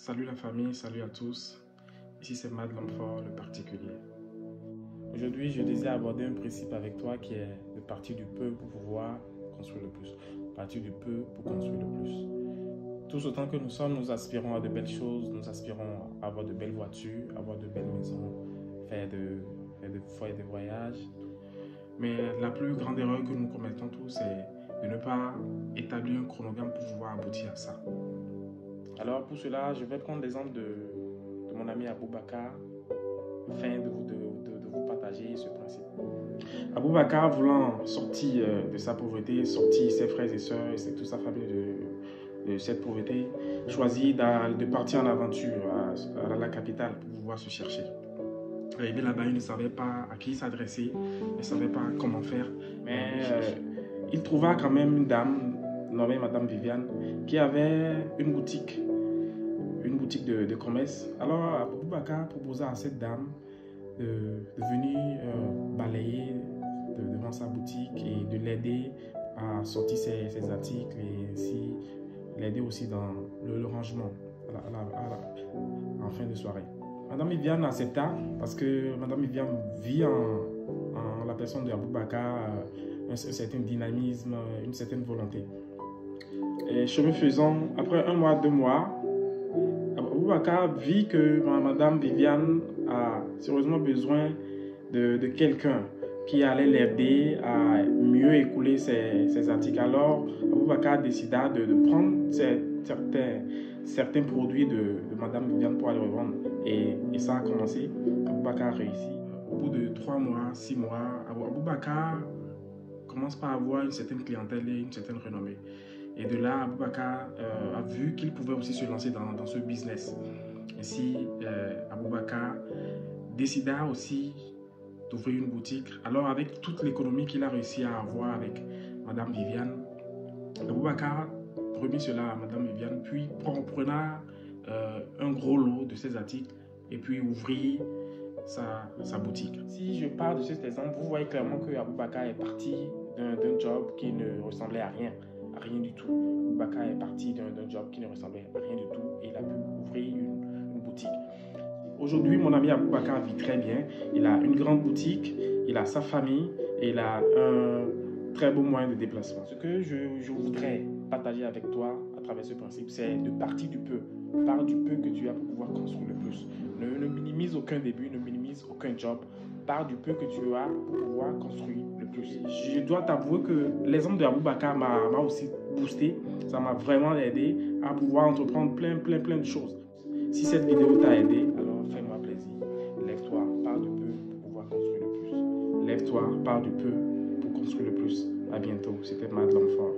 Salut la famille, salut à tous. Ici c'est Mad Lamfort, le particulier. Aujourd'hui, je désire aborder un principe avec toi qui est de partir du peu pour pouvoir construire le plus. Partir du peu pour construire le plus. Tous autant que nous sommes, nous aspirons à de belles choses, nous aspirons à avoir de belles voitures, avoir de belles maisons, faire des voyages. Mais la plus grande erreur que nous commettons tous, c'est de ne pas établir un chronogramme pour pouvoir aboutir à ça. Alors pour cela, je vais prendre l'exemple de mon ami Aboubakar afin de vous partager ce principe. Aboubakar, voulant sortir de sa pauvreté, sortir ses frères et sœurs et toute sa famille de cette pauvreté, choisit de partir en aventure à la capitale pour pouvoir se chercher. Arrivé là-bas, il ne savait pas à qui s'adresser, il ne savait pas comment faire, mais il trouva quand même une dame nommée Madame Viviane qui avait une boutique de commerce. Alors Aboubakar proposa à cette dame de venir balayer devant sa boutique et de l'aider à sortir ses articles et ainsi l'aider aussi dans le rangement en fin de soirée. Madame Viviane accepta parce que Madame Viviane vit en la personne de Aboubakar un certain dynamisme, une certaine volonté. Et chemin faisant, après 1 mois, 2 mois, Aboubakar vit que Madame Viviane a sérieusement besoin de quelqu'un qui allait l'aider à mieux écouler ses articles. Alors, Aboubakar décida de prendre certains produits de Madame Viviane pour aller revendre. Et ça a commencé. Aboubakar a réussi. Au bout de 3 mois, 6 mois, Aboubakar commence par avoir une certaine clientèle et une certaine renommée. Et de là, Aboubakar a vu qu'il pouvait aussi se lancer dans ce business. Ainsi, Aboubakar décida aussi d'ouvrir une boutique. Alors, avec toute l'économie qu'il a réussi à avoir avec Madame Viviane, Aboubakar remit cela à Madame Viviane, puis prenant un gros lot de ses articles et puis ouvrit sa boutique. Si je parle de cet exemple, vous voyez clairement que Aboubakar est parti d'un job qui ne ressemblait à rien du tout. Aboubakar est parti d'un job qui ne ressemblait à rien du tout et il a pu ouvrir une boutique. Aujourd'hui, mon ami Aboubakar vit très bien. Il a une grande boutique, il a sa famille et il a un très beau moyen de déplacement. Ce que je voudrais partager avec toi à travers ce principe, c'est de partir du peu. Pars du peu que tu as pour pouvoir construire le plus. Ne minimise aucun début, ne minimise aucun job. Pars du peu que tu as pour pouvoir construire le plus. Je dois t'avouer que l'exemple de Aboubakar m'a aussi boosté. Ça m'a vraiment aidé à pouvoir entreprendre plein de choses. Si cette vidéo t'a aidé, alors fais-moi plaisir. Lève-toi, pars du peu pour pouvoir construire le plus. Lève-toi, pars du peu pour construire le plus. À bientôt. C'était Mad Lamfort.